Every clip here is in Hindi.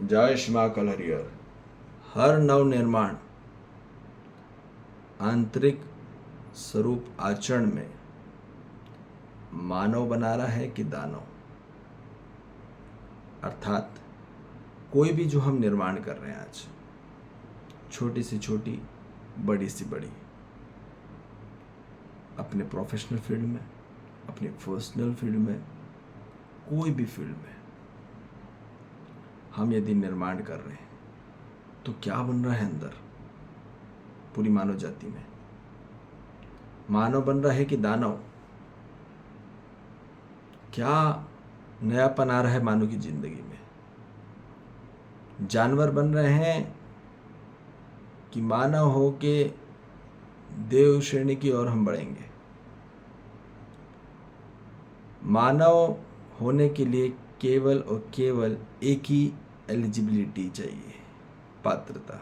जय श्री कलहरियर। हर नव निर्माण आंतरिक स्वरूप आचरण में मानव बना रहा है कि दानव। अर्थात कोई भी जो हम निर्माण कर रहे हैं आज, छोटी से छोटी, बड़ी से बड़ी, अपने प्रोफेशनल फील्ड में, अपने पर्सनल फील्ड में, कोई भी फील्ड में हम यदि निर्माण कर रहे हैं तो क्या बन रहा है अंदर पूरी मानव जाति में? मानव बन रहा है कि दानव? क्या नयापन आ रहा है मानव की जिंदगी में? जानवर बन रहे हैं कि मानव हो के देव श्रेणी की ओर हम बढ़ेंगे? मानव होने के लिए केवल और केवल एक ही एलिजिबिलिटी चाहिए, पात्रता,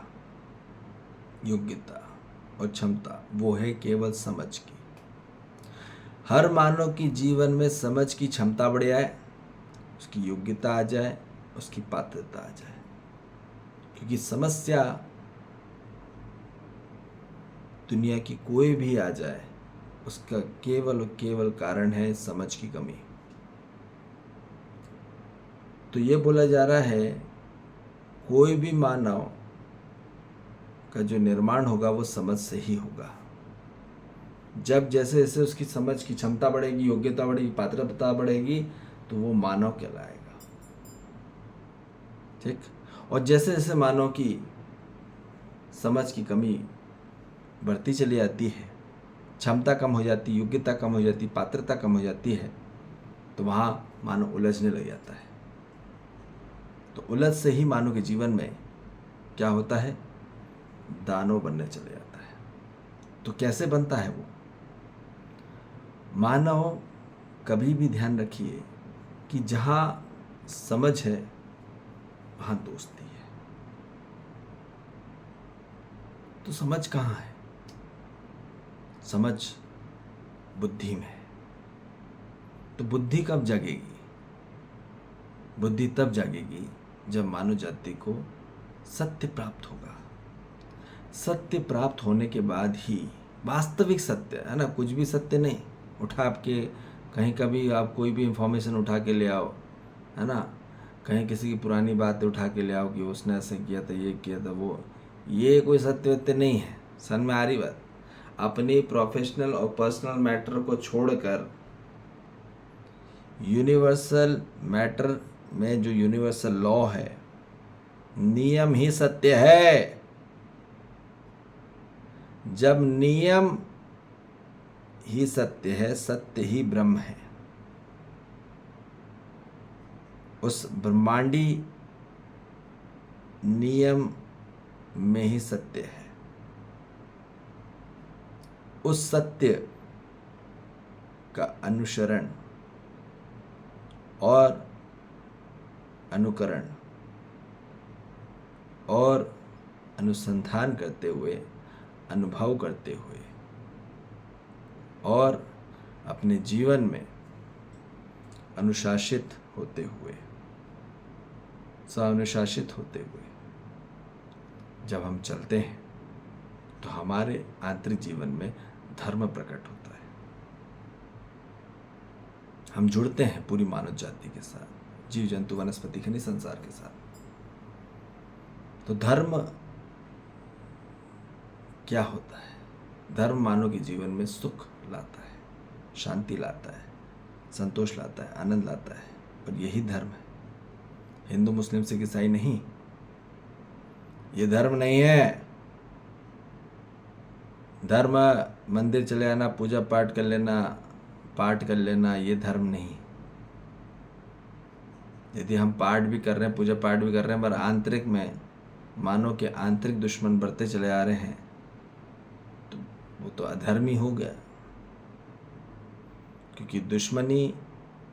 योग्यता और क्षमता। वो है केवल समझ की। हर मानव की जीवन में समझ की क्षमता बढ़ जाए, उसकी योग्यता आ जाए, उसकी पात्रता आ जाए। क्योंकि समस्या दुनिया की कोई भी आ जाए, उसका केवल और केवल कारण है समझ की कमी। तो ये बोला जा रहा है कोई भी मानव का जो निर्माण होगा वो समझ से ही होगा। जब जैसे जैसे उसकी समझ की क्षमता बढ़ेगी, योग्यता बढ़ेगी, पात्रता बढ़ेगी, तो वो मानव कहलाएगा। ठीक। और जैसे जैसे मानव की समझ की कमी बढ़ती चली जाती है, क्षमता कम हो जाती, योग्यता कम हो जाती, पात्रता कम हो जाती है, तो वहाँ मानव उलझने लग जाता है। तो उलझ से ही मानव के जीवन में क्या होता है? दानव बनने चले जाता है। तो कैसे बनता है वो मानव? कभी भी ध्यान रखिए कि जहाँ समझ है वहाँ दोस्ती है। तो समझ कहाँ है? समझ बुद्धि में है। तो बुद्धि कब जागेगी? बुद्धि तब जागेगी जब मानव जाति को सत्य प्राप्त होगा। सत्य प्राप्त होने के बाद ही वास्तविक सत्य है ना, कुछ भी सत्य नहीं उठा आपके कहीं कभी आप कोई भी इंफॉर्मेशन उठा के ले आओ, है ना, कहीं किसी की पुरानी बातें उठा के ले आओ कि उसने ऐसे किया था, ये किया था, वो, ये कोई सत्य वत्य नहीं है। सन में आ रही बात। अपनी प्रोफेशनल और पर्सनल मैटर को छोड़कर यूनिवर्सल मैटर में जो यूनिवर्सल लॉ है, नियम ही सत्य है। जब नियम ही सत्य है, सत्य ही ब्रह्म है, उस ब्रह्मांडी नियम में ही सत्य है। उस सत्य का अनुसरण और अनुकरण और अनुसंधान करते हुए, अनुभव करते हुए और अपने जीवन में अनुशासित होते हुए, स्वानुशासित होते हुए जब हम चलते हैं तो हमारे आंतरिक जीवन में धर्म प्रकट होता है। हम जुड़ते हैं पूरी मानव जाति के साथ, जीव जंतु वनस्पति खनिज संसार के साथ। तो धर्म क्या होता है? धर्म मानव के जीवन में सुख लाता है, शांति लाता है, संतोष लाता है, आनंद लाता है। और यही धर्म है। हिंदू मुस्लिम सिख ईसाई नहीं, ये धर्म नहीं है। धर्म मंदिर चले आना, पूजा पाठ कर लेना, पाठ कर लेना, ये धर्म नहीं। यदि हम पाठ भी कर रहे हैं, पूजा पाठ भी कर रहे हैं, पर आंतरिक में मानव के आंतरिक दुश्मन बढ़ते चले आ रहे हैं, तो वो तो अधर्म ही हो गया। क्योंकि दुश्मनी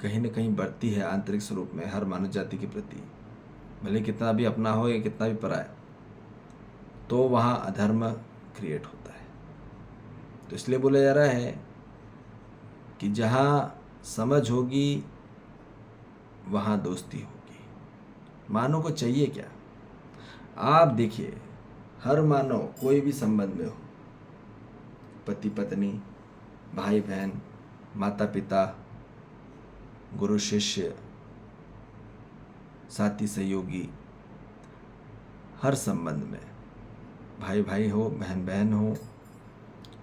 कहीं न कहीं बढ़ती है आंतरिक स्वरूप में हर मानव जाति के प्रति, भले कितना भी अपना हो या कितना भी पराया, तो वहाँ अधर्म क्रिएट होता है। तो इसलिए बोला जा रहा है कि जहाँ समझ होगी वहाँ दोस्ती होगी, मानव को चाहिए क्या? आप देखिए, हर मानव कोई भी संबंध में हो, पति पत्नी, भाई बहन, माता पिता, गुरु शिष्य, साथी सहयोगी, हर संबंध में, भाई भाई हो, बहन बहन हो,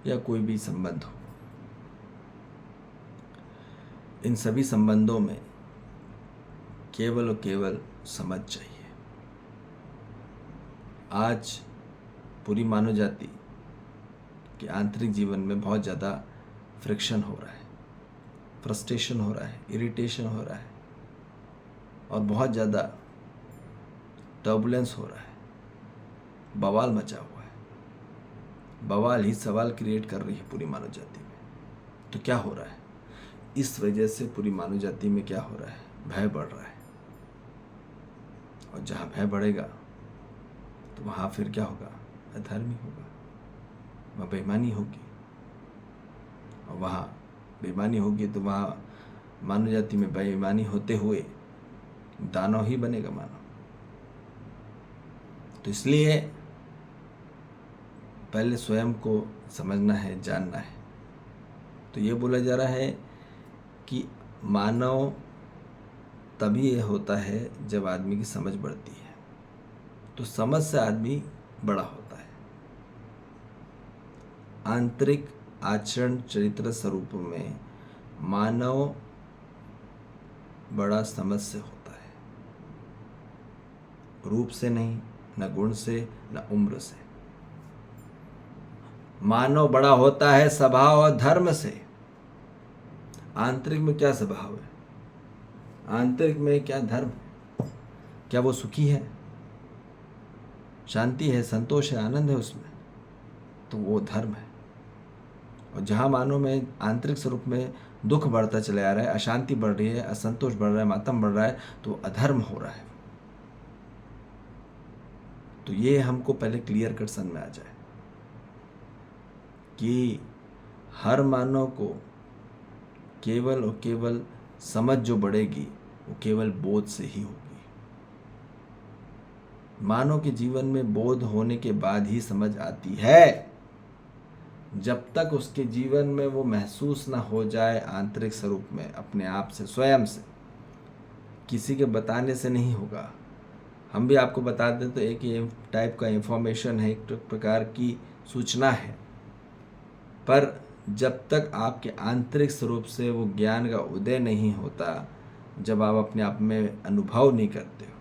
या कोई भी संबंध हो, इन सभी संबंधों में केवल और केवल समझ चाहिए। आज पूरी मानव जाति के आंतरिक जीवन में बहुत ज़्यादा फ्रिक्शन हो रहा है, फ्रस्ट्रेशन हो रहा है, इरिटेशन हो रहा है, और बहुत ज़्यादा टर्बुलेंस हो रहा है, बवाल मचा हुआ है। बवाल ही सवाल क्रिएट कर रही है पूरी मानव जाति में। तो क्या हो रहा है? इस वजह से पूरी मानव जाति में क्या हो रहा है? भय बढ़ रहा है। और जहाँ भय बढ़ेगा तो वहाँ फिर क्या होगा? अधर्मी होगा, वहाँ बेईमानी होगी, और वहाँ बेईमानी होगी तो वहाँ मानव जाति में बेईमानी होते हुए दानव ही बनेगा मानव। तो इसलिए पहले स्वयं को समझना है, जानना है। तो ये बोला जा रहा है कि मानव तभी ये होता है जब आदमी की समझ बढ़ती है। तो समझ से आदमी बड़ा होता है। आंतरिक आचरण चरित्र स्वरूप में मानव बड़ा समझ से होता है, रूप से नहीं, न गुण से, न उम्र से। मानव बड़ा होता है स्वभाव और धर्म से। आंतरिक में क्या स्वभाव है? आंतरिक में क्या धर्म है? क्या वो सुखी है, शांति है, संतोष है, आनंद है उसमें? तो वो धर्म है। और जहाँ मानव में आंतरिक स्वरूप में दुख बढ़ता चला जा रहा है, अशांति बढ़ रही है, असंतोष बढ़ रहा है, मातम बढ़ रहा है, तो अधर्म हो रहा है। तो ये हमको पहले क्लियर कट समझ में आ जाए कि हर मानव को केवल और केवल समझ जो बढ़ेगी वो केवल बोध से ही होगी। मानव के जीवन में बोध होने के बाद ही समझ आती है। जब तक उसके जीवन में वो महसूस ना हो जाए आंतरिक स्वरूप में, अपने आप से, स्वयं से, किसी के बताने से नहीं होगा। हम भी आपको बता दें तो एक ये टाइप का इंफॉर्मेशन है, एक प्रकार की सूचना है, पर जब तक आपके आंतरिक स्वरूप से वो ज्ञान का उदय नहीं होता, जब आप अपने आप में अनुभव नहीं करते हो,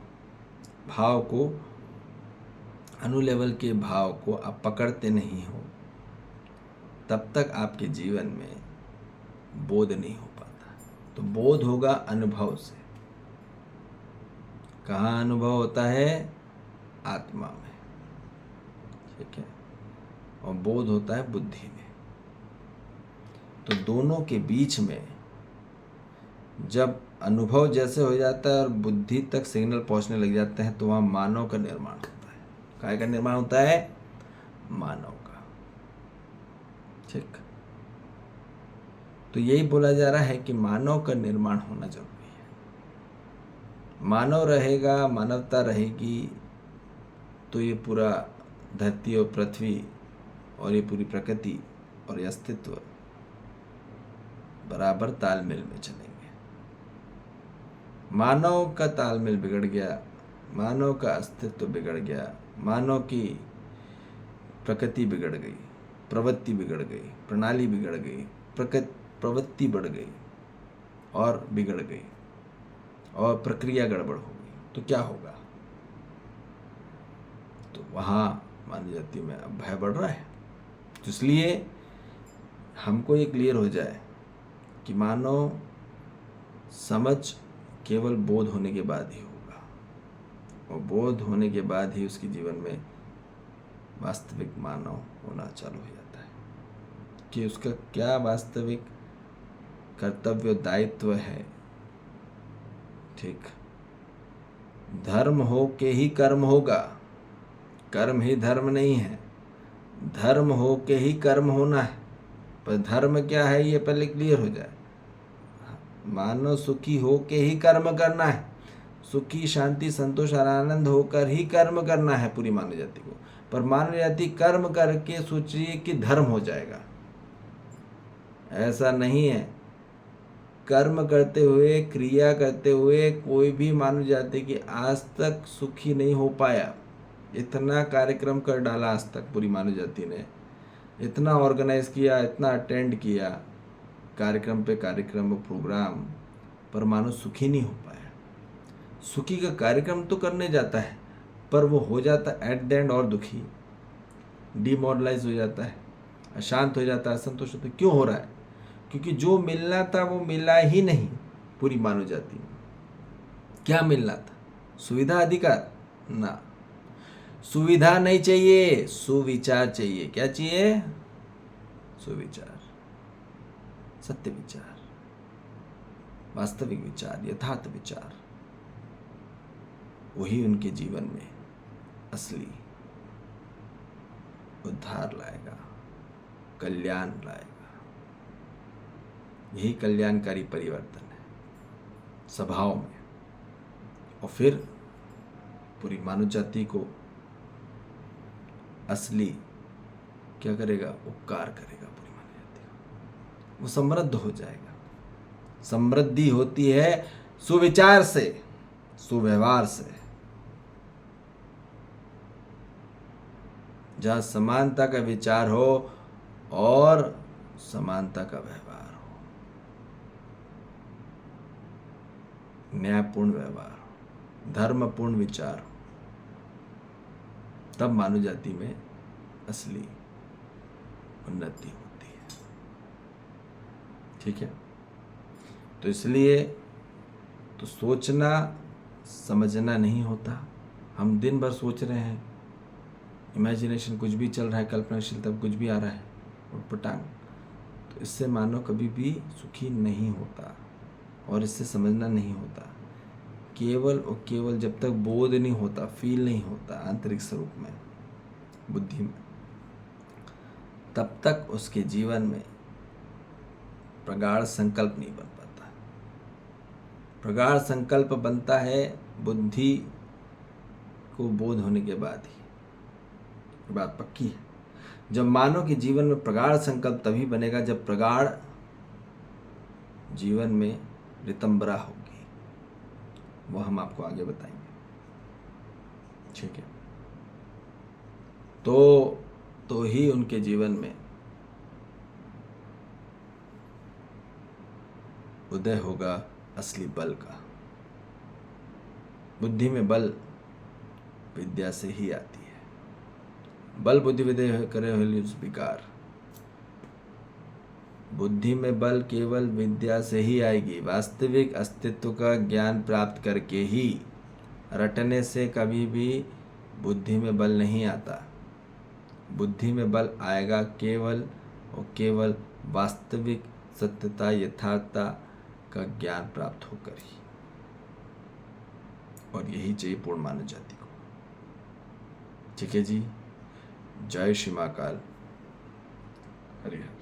भाव को, अनुलेवल के भाव को आप पकड़ते नहीं हो, तब तक आपके जीवन में बोध नहीं हो पाता। तो बोध होगा अनुभव से। कहाँ अनुभव होता है? आत्मा में, ठीक है, और बोध होता है बुद्धि में। तो दोनों के बीच में जब अनुभव जैसे हो जाता है और बुद्धि तक सिग्नल पहुंचने लग जाते हैं, तो वहाँ मानव का निर्माण होता है। काय का निर्माण होता है? मानव का। ठीक। तो यही बोला जा रहा है कि मानव का निर्माण होना जरूरी है। मानव रहेगा, मानवता रहेगी, तो ये पूरा धरती और पृथ्वी और ये पूरी प्रकृति और ये अस्तित्व बराबर तालमेल में चलेंगे। मानव का तालमेल बिगड़ गया, मानव का अस्तित्व बिगड़ गया, मानव की प्रकृति बिगड़ गई, प्रवृत्ति बिगड़ गई, प्रणाली बिगड़ गई, प्रवृत्ति बढ़ गई और बिगड़ गई, और प्रक्रिया गड़बड़ हो गई, तो क्या होगा? तो वहाँ मानव जाति में अब भय बढ़ रहा है। तो इसलिए हमको ये क्लियर हो जाए कि मानव समझ केवल बोध होने के बाद ही होगा, और बोध होने के बाद ही उसके जीवन में वास्तविक मानव होना चालू हो जाता है कि उसका क्या वास्तविक कर्तव्य दायित्व है। ठीक। धर्म हो के ही कर्म होगा, कर्म ही धर्म नहीं है। धर्म हो के ही कर्म होना है, पर धर्म क्या है ये पहले क्लियर हो जाए। मानव सुखी हो के ही कर्म करना है। सुखी, शांति, संतोष और आनंद होकर ही कर्म करना है पूरी मानव जाति को। पर मानव जाति कर्म करके सोच रही है कि धर्म हो जाएगा। ऐसा नहीं है। कर्म करते हुए, क्रिया करते हुए कोई भी मानव जाति की आज तक सुखी नहीं हो पाया। इतना कार्यक्रम कर डाला आज तक पूरी मानव जाति ने, इतना ऑर्गेनाइज किया, इतना अटेंड किया, कार्यक्रम पे कार्यक्रम, प्रोग्राम, पर मानव सुखी नहीं हो पाया। सुखी का कार्यक्रम तो करने जाता है, पर वो हो जाता एट द एंड और दुखी, डिमोरलाइज हो जाता है, अशांत हो जाता है, असंतुष्ट होता है। क्यों हो रहा है? क्योंकि जो मिलना था वो मिला ही नहीं पूरी मानव जाति में। क्या मिलना था? सुविधा, अधिकार? ना, सुविधा नहीं चाहिए, सुविचार चाहिए। क्या चाहिए? सुविचार, सत्य विचार, वास्तविक विचार, यथार्थ विचार। वही उनके जीवन में असली उद्धार लाएगा, कल्याण लाएगा। यही कल्याणकारी परिवर्तन है स्वभाव में, और फिर पूरी मानव जाति को असली क्या करेगा? उपकार करेगा पूरी मानव जाति को। वो समृद्ध हो जाएगा। समृद्धि होती है सुविचार से, सुव्यवहार से। जहाँ समानता का विचार हो और समानता का व्यवहार हो, न्यायपूर्ण व्यवहार हो, धर्मपूर्ण विचार हो, तब मानव जाति में असली उन्नति होती है। ठीक है? तो इसलिए तो सोचना समझना नहीं होता। हम दिन भर सोच रहे हैं, इमेजिनेशन कुछ भी चल रहा है, कल्पनाशील तब कुछ भी आ रहा है, उटपटांग। तो इससे मानव कभी भी सुखी नहीं होता और इससे समझना नहीं होता। केवल और केवल जब तक बोध नहीं होता, फील नहीं होता आंतरिक स्वरूप में, बुद्धि में, तब तक उसके जीवन में प्रगाढ़ संकल्प नहीं बन पाता। प्रगाढ़ संकल्प बनता है बुद्धि को बोध होने के बाद ही। बात पक्की है। जब मानव के जीवन में प्रगाढ़ संकल्प तभी बनेगा जब प्रगाढ़ जीवन में रितंबरा होगी। वो हम आपको आगे बताएंगे। ठीक है? तो ही उनके जीवन में उदय होगा असली बल का। बुद्धि में बल विद्या से ही आती है। बल बुद्धि विद्या करे हुए विकार। बुद्धि में बल केवल विद्या से ही आएगी। वास्तविक अस्तित्व का ज्ञान प्राप्त करके ही। रटने से कभी भी बुद्धि में बल नहीं आता। बुद्धि में बल आएगा केवल और केवल वास्तविक सत्यता, यथार्थता का ज्ञान प्राप्त होकर ही। और यही चाहिए पूर्ण मानव जाति को। ठीक है जी? जय श्री महाकाल। हरि हरि।